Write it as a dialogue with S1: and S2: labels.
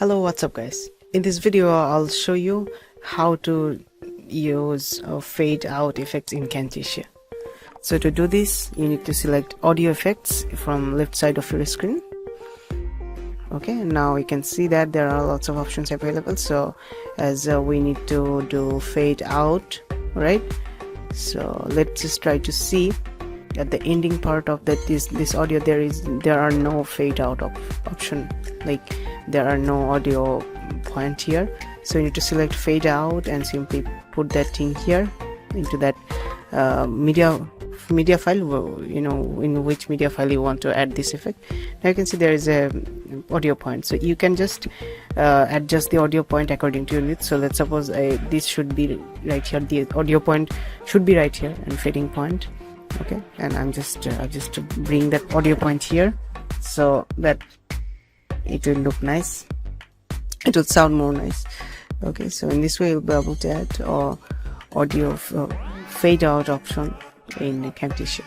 S1: Hello, what's up guys? In this video I'll show you how to use fade out effects in Camtasia. So to do this you need to select audio effects from left side of your screen. Okay, now you can see that there are lots of options available. So as we need to do fade out, right? So let's just try to see at the ending part of this audio there are no fade out option, like there are no audio point here. So you need to select fade out and simply put that thing here into that media file, you know, in which media file you want to add this effect. Now you can see there is a audio point, so you can just adjust the audio point according to your needs. So let's suppose this should be right here, the audio point should be right here, and fading point. Okay, and I'm just bring that audio point here so that it will look nice, it will sound more nice. Okay, so in this way you'll be able to add audio fade out option in Camtasia.